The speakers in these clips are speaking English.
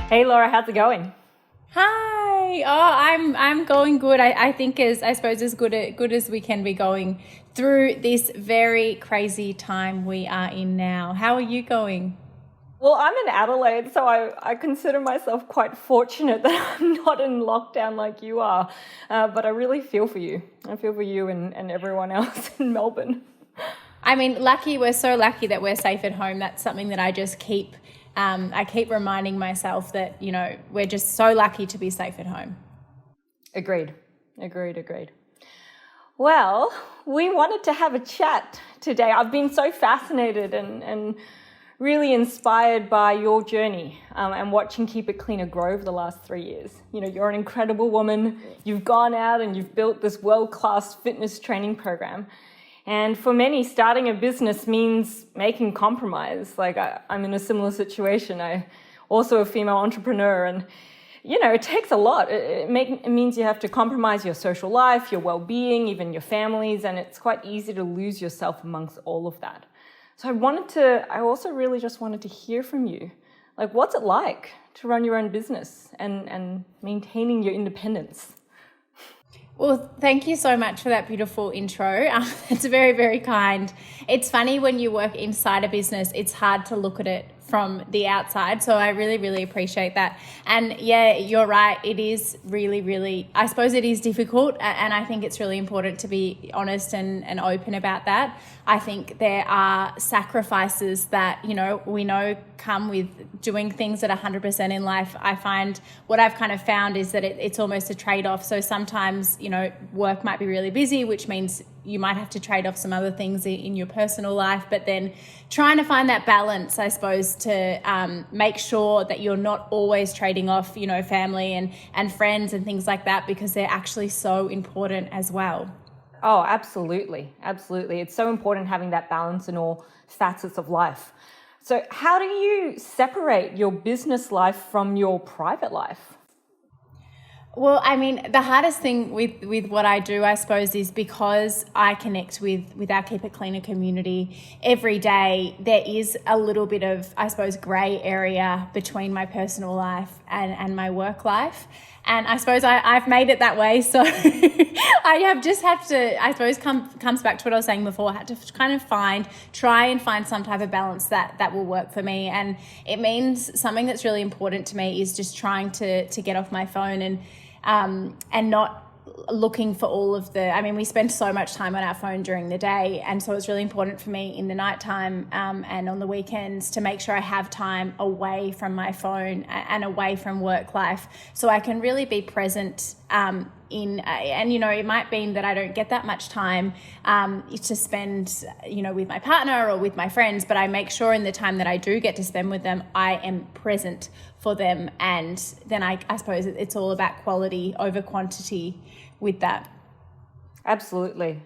Hey Laura, how's it going? Hi. I'm going good. I think I suppose as good as we can be going through this very crazy time we are in now. How are you going? Well, I'm in Adelaide, so I consider myself quite fortunate that I'm not in lockdown like you are. But I really feel for you. I feel for you and everyone else in Melbourne. I mean, lucky, we're so lucky that we're safe at home. That's something that I just keep I keep reminding myself that, we're just so lucky to be safe at home. Agreed. Well, we wanted to have a chat today. I've been so fascinated and really inspired by your journey and watching Keep It Cleaner grow over the last 3 years. You're an incredible woman. You've gone out and you've built this world-class fitness training program. And for many, starting a business means making compromise. Like I'm in a similar situation. I also a female entrepreneur, and it takes a lot. It means you have to compromise your social life, your well-being, even your families, and it's quite easy to lose yourself amongst all of that. So I also really just wanted to hear from you. Like, what's it like to run your own business and maintaining your independence? Well, thank you so much for that beautiful intro. It's very, very kind. It's funny when you work inside a business, it's hard to look at it from the outside. So I really, really appreciate that. And yeah, you're right. It is really, really, I suppose it is difficult. And I think it's really important to be honest and open about that. I think there are sacrifices that, we know come with doing things at 100% in life. I find what I've kind of found is that it's almost a trade-off. So sometimes, work might be really busy, which means you might have to trade off some other things in your personal life, but then trying to find that balance, I suppose, to make sure that you're not always trading off, family and friends and things like that, because they're actually so important as well. Oh, absolutely. It's so important having that balance in all facets of life. So how do you separate your business life from your private life? Well, I mean, the hardest thing with what I do, I suppose, is because I connect with our Keep It Cleaner community every day, there is a little bit of, I suppose, grey area between my personal life and my work life. And I suppose I've made it that way. So I have to, I suppose, comes back to what I was saying before. I had to kind of try and find some type of balance that will work for me. And it means something that's really important to me is just trying to get off my phone and not looking for all of we spend so much time on our phone during the day, and so it's really important for me in the nighttime and on the weekends to make sure I have time away from my phone and away from work life, so I can really be present it might mean that I don't get that much time to spend, with my partner or with my friends, but I make sure in the time that I do get to spend with them, I am present for them. And then I suppose it's all about quality over quantity with that. Absolutely.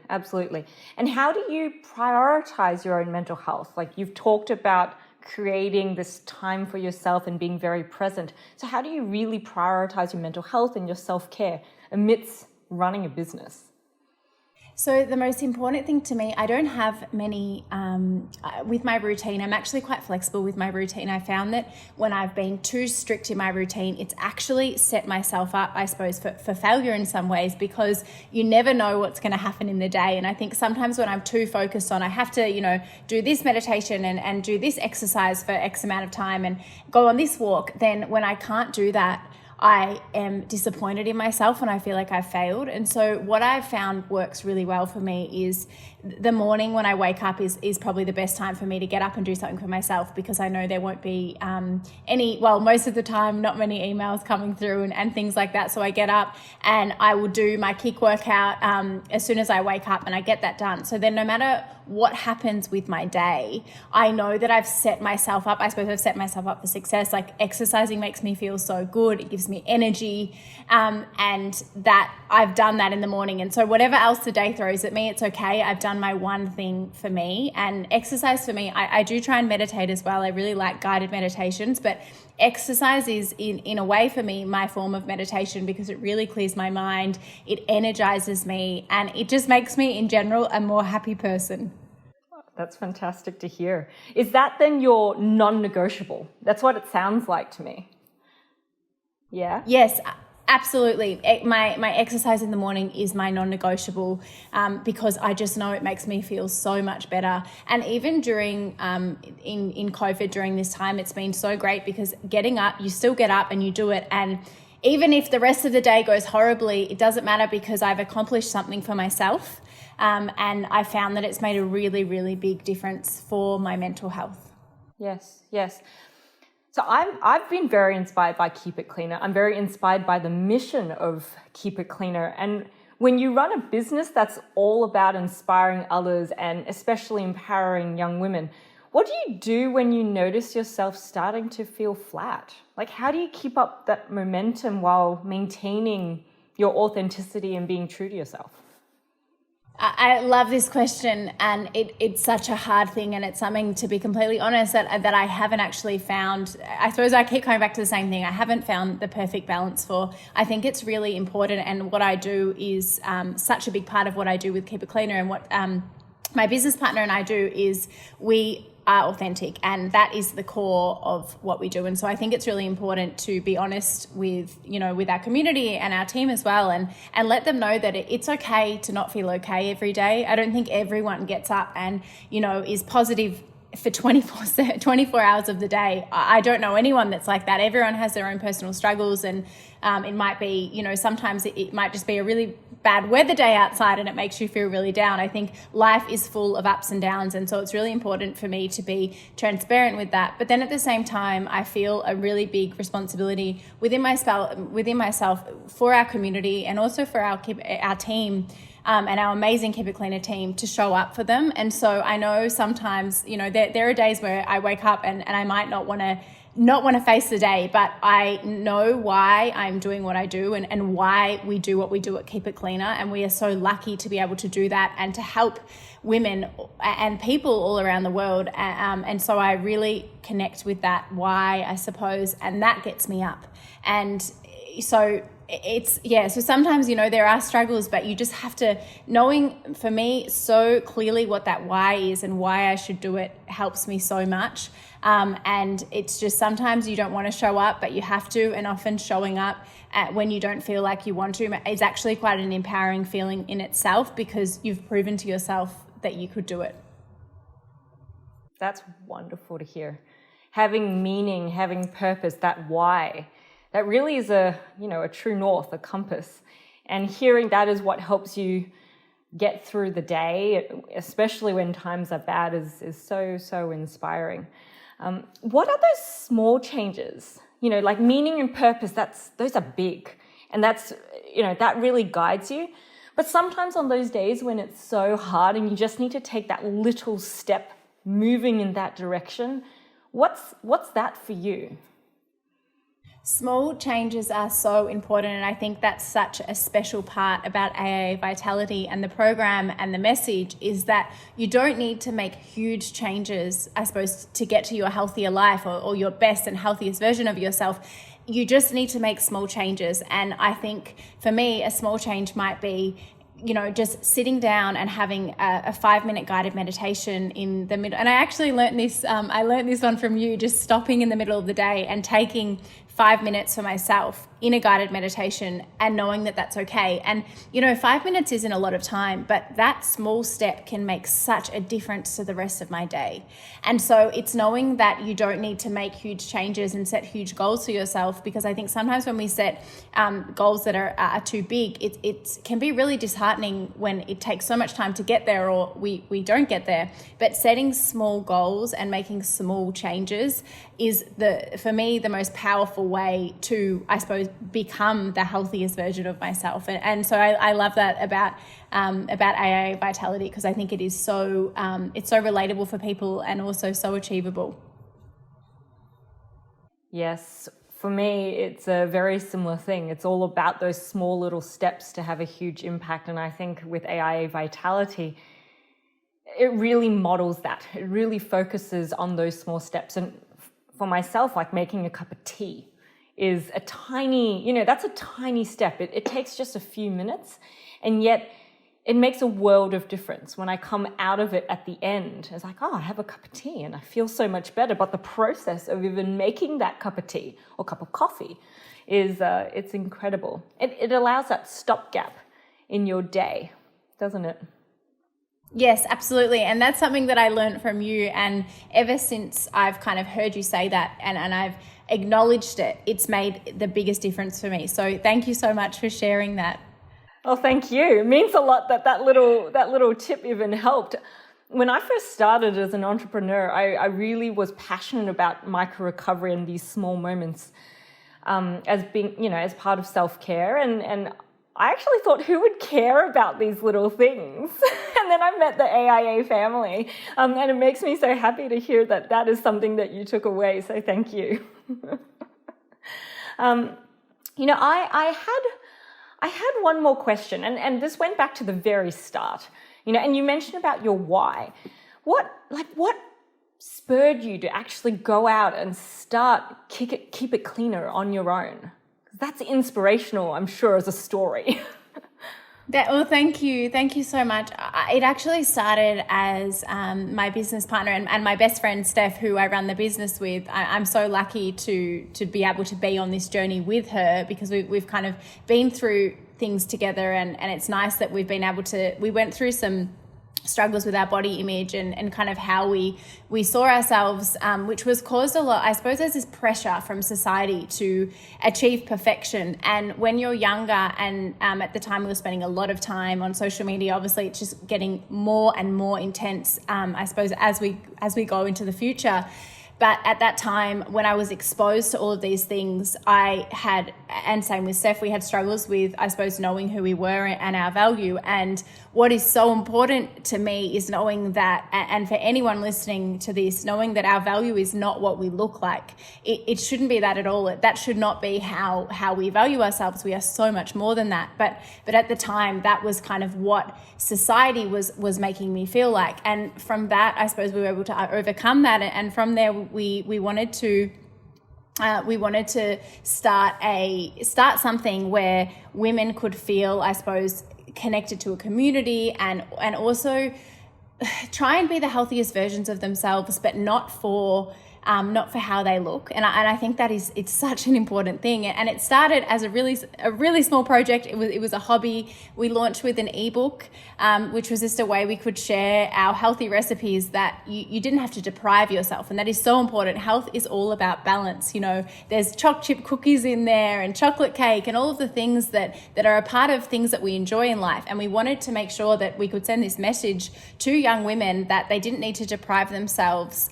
And how do you prioritize your own mental health? Like, you've talked about creating this time for yourself and being very present. So how do you really prioritize your mental health and your self-care amidst running a business? So the most important thing to me, I don't have many, with my routine, I'm actually quite flexible with my routine. I found that when I've been too strict in my routine, it's actually set myself up, I suppose, for failure in some ways, because you never know what's going to happen in the day. And I think sometimes when I'm too focused on, I have to, do this meditation and do this exercise for X amount of time and go on this walk, then when I can't do that, I am disappointed in myself and I feel like I've failed. And so what I've found works really well for me is the morning when I wake up is probably the best time for me to get up and do something for myself, because I know there won't be most of the time, not many emails coming through and things like that. So I get up and I will do my kick workout as soon as I wake up, and I get that done. So then no matter what happens with my day, I know that I've set myself up. I suppose I've set myself up for success. Like, exercising makes me feel so good. It gives me energy, and that I've done that in the morning. And so whatever else the day throws at me, it's okay. I've done my one thing for me. And exercise for me, I do try and meditate as well. I really like guided meditations, but exercise is in a way for me my form of meditation, because it really clears my mind, it energizes me, and it just makes me in general a more happy person. That's fantastic to hear. Is that then your non-negotiable? That's what it sounds like to me. Yeah. Yes, absolutely. My exercise in the morning is my non-negotiable, because I just know it makes me feel so much better. And even during in COVID, during this time, it's been so great because getting up, you still get up and you do it. And even if the rest of the day goes horribly, it doesn't matter because I've accomplished something for myself. And I found that it's made a really, really big difference for my mental health. Yes, yes. So I've been very inspired by Keep It Cleaner. I'm very inspired by the mission of Keep It Cleaner. And when you run a business that's all about inspiring others and especially empowering young women, what do you do when you notice yourself starting to feel flat? Like, how do you keep up that momentum while maintaining your authenticity and being true to yourself? I love this question, and it's such a hard thing, and it's something, to be completely honest, that I haven't actually found. I suppose I keep coming back to the same thing. I haven't found the perfect balance for. I think it's really important, and what I do is such a big part of what I do with Keep It Cleaner, and what my business partner and I do is we are authentic, and that is the core of what we do. And so I think it's really important to be honest with, with our community and our team as well, and let them know that it's okay to not feel okay every day. I don't think everyone gets up and, is positive for 24 hours of the day. I don't know anyone that's like that. Everyone has their own personal struggles, and it might be, sometimes it might just be a really bad weather day outside and it makes you feel really down. I think life is full of ups and downs, and so it's really important for me to be transparent with that. But then at the same time, I feel a really big responsibility within myself for our community, and also for our team, and our amazing Keep It Cleaner team, to show up for them. And so I know sometimes, there are days where I wake up and I might not want to face the day, but I know why I'm doing what I do, and why we do what we do at Keep It Cleaner. And we are so lucky to be able to do that and to help women and people all around the world. And so I really connect with that why, I suppose, and that gets me up. And so so sometimes, there are struggles, but you just have to, knowing for me so clearly what that why is and why I should do it helps me so much. And it's just, sometimes you don't want to show up, but you have to, and often showing up when you don't feel like you want to is actually quite an empowering feeling in itself, because you've proven to yourself that you could do it. That's wonderful to hear. Having meaning, having purpose, that why, that really is a true north, a compass. And hearing that is what helps you get through the day, especially when times are bad, is so inspiring. What are those small changes? Like meaning and purpose, those are big. And that's, that really guides you. But sometimes on those days when it's so hard and you just need to take that little step moving in that direction, what's that for you? Small changes are so important, and I think that's such a special part about AIA Vitality and the program and the message, is that you don't need to make huge changes, I suppose, to get to your healthier life or your best and healthiest version of yourself. You just need to make small changes. And I think for me, a small change might be, just sitting down and having a 5-minute guided meditation in the middle. And I actually learned this one from you, just stopping in the middle of the day and taking 5 minutes for myself in a guided meditation, and knowing that that's okay. And 5 minutes isn't a lot of time, but that small step can make such a difference to the rest of my day. And so it's knowing that you don't need to make huge changes and set huge goals for yourself, because I think sometimes when we set goals that are too big, it can be really disheartening when it takes so much time to get there, or we don't get there. But setting small goals and making small changes is, for me, the most powerful way to, I suppose, become the healthiest version of myself. And so I love that about AIA Vitality, because I think it is it's so relatable for people, and also so achievable. Yes, for me, it's a very similar thing. It's all about those small little steps to have a huge impact. And I think with AIA Vitality, it really models that. It really focuses on those small steps. And for myself, like making a cup of tea is a tiny, that's a tiny step. It takes just a few minutes, and yet it makes a world of difference. When I come out of it at the end, it's like, I have a cup of tea and I feel so much better. But the process of even making that cup of tea or cup of coffee is it's incredible. It allows that stopgap in your day, doesn't it? Yes, absolutely. And that's something that I learned from you. And ever since I've kind of heard you say that and I've acknowledged it, it's made the biggest difference for me. So thank you so much for sharing that. Oh, thank you. It means a lot that little tip even helped. When I first started as an entrepreneur, I really was passionate about micro recovery and these small moments as being, as part of self-care. And I actually thought, who would care about these little things? And then I met the AIA family, and it makes me so happy to hear that is something that you took away. So thank you. I had one more question, and this went back to the very start. And you mentioned about your why. What spurred you to actually go out and start Keep It Cleaner on your own? That's inspirational, I'm sure, as a story. Well, thank you. Thank you so much. It actually started as my business partner and my best friend, Steph, who I run the business with. I'm so lucky to be able to be on this journey with her because we've kind of been through things together, and it's nice that we've been able to, we went through some struggles with our body image and kind of how we saw ourselves, which was caused a lot, I suppose, there's this pressure from society to achieve perfection. And when you're younger, and at the time we were spending a lot of time on social media, obviously it's just getting more and more intense, I suppose, as we go into the future. But at that time, when I was exposed to all of these things, I had, and same with Steph, we had struggles with, I suppose, knowing who we were and our value. And what is so important to me is knowing that, and for anyone listening to this, knowing that our value is not what we look like. It shouldn't be that at all. That should not be how we value ourselves. We are so much more than that. But at the time, that was kind of what society was making me feel like. And from that, I suppose we were able to overcome that. And from there, we wanted to start something where women could feel, I suppose, connected to a community and also try and be the healthiest versions of themselves, but not for how they look. And I think that it's such an important thing. And it started as a really small project. It was a hobby. We launched with an ebook, which was just a way we could share our healthy recipes that you didn't have to deprive yourself. And that is so important. Health is all about balance. There's chocolate chip cookies in there and chocolate cake and all of the things that are a part of things that we enjoy in life. And we wanted to make sure that we could send this message to young women that they didn't need to deprive themselves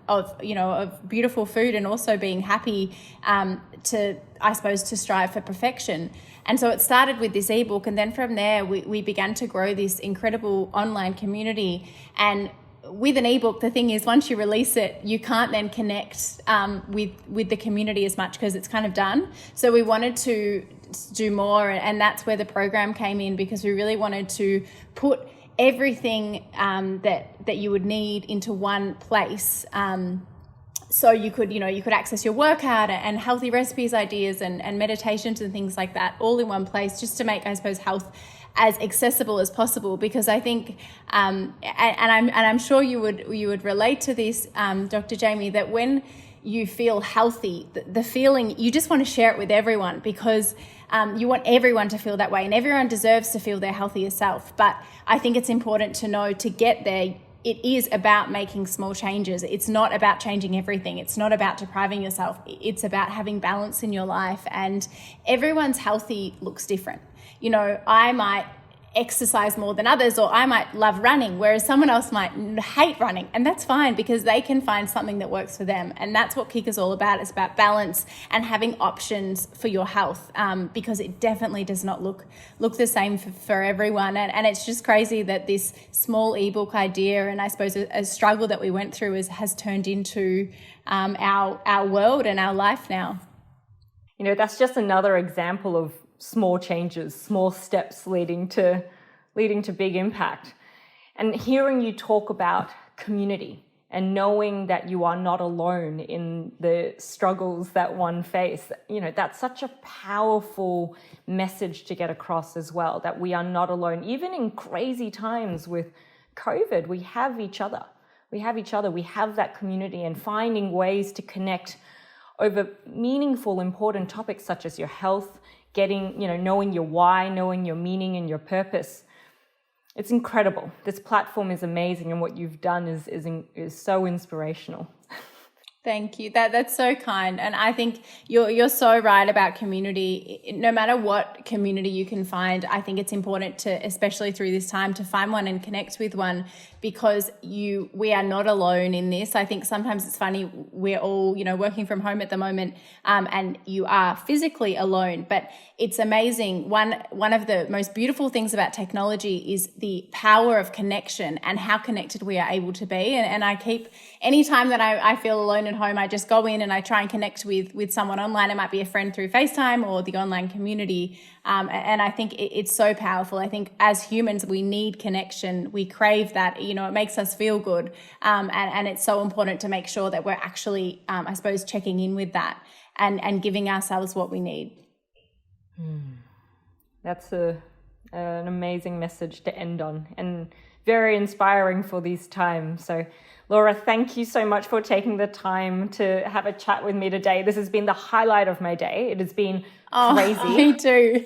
of beautiful food and also being happy to strive for perfection. And so it started with this ebook, and then from there we began to grow this incredible online community. And with an ebook, the thing is, once you release it, you can't then connect with the community as much because it's kind of done. So we wanted to do more, and that's where the program came in, because we really wanted to put everything that you would need into one place. So you could access your workout and healthy recipes, ideas and meditations and things like that all in one place, just to make, I suppose, health as accessible as possible. Because I think, and I'm sure you would relate to this, Dr. Jamie, that when you feel healthy, the feeling, you just want to share it with everyone, because you want everyone to feel that way, and everyone deserves to feel their healthiest self. But I think it's important to know, to get there, it is about making small changes. It's not about changing everything. It's not about depriving yourself. It's about having balance in your life. And everyone's healthy looks different. I might exercise more than others, or I might love running, whereas someone else might hate running, and that's fine, because they can find something that works for them. And that's what Kick is all about. It's about balance and having options for your health, because it definitely does not look the same for everyone. And it's just crazy that this small ebook idea, and I suppose a struggle that we went through, has turned into our world and our life now. That's just another example of small changes, small steps leading to big impact. And hearing you talk about community and knowing that you are not alone in the struggles that one face, that's such a powerful message to get across as well, that we are not alone. Even in crazy times with COVID, we have each other. We have that community, and finding ways to connect over meaningful, important topics such as your health, knowing your why, knowing your meaning and your purpose. It's incredible. This platform is amazing, and what you've done is so inspirational. Thank you. That's so kind. And I think you're so right about community. No matter what community you can find, I think it's important to, especially through this time, to find one and connect with one, because we are not alone in this. I think sometimes it's funny, we're all, working from home at the moment, and you are physically alone, but it's amazing. One of the most beautiful things about technology is the power of connection and how connected we are able to be. And I keep, anytime that I feel alone at home, I just go in and I try and connect with someone online. It might be a friend through FaceTime or the online community. And I think it's so powerful. I think as humans, we need connection. We crave that, it makes us feel good. And it's so important to make sure that we're actually, I suppose, checking in with that and giving ourselves what we need. That's an amazing message to end on, and very inspiring for these times. So Laura, thank you so much for taking the time to have a chat with me today. This has been the highlight of my day. It has been crazy. Me too.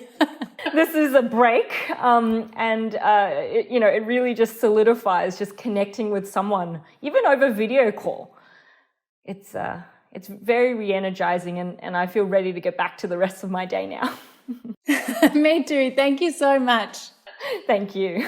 This is a break, and it really just solidifies just connecting with someone, even over video call. It's very re-energizing, and I feel ready to get back to the rest of my day now. Me too. Thank you so much. Thank you.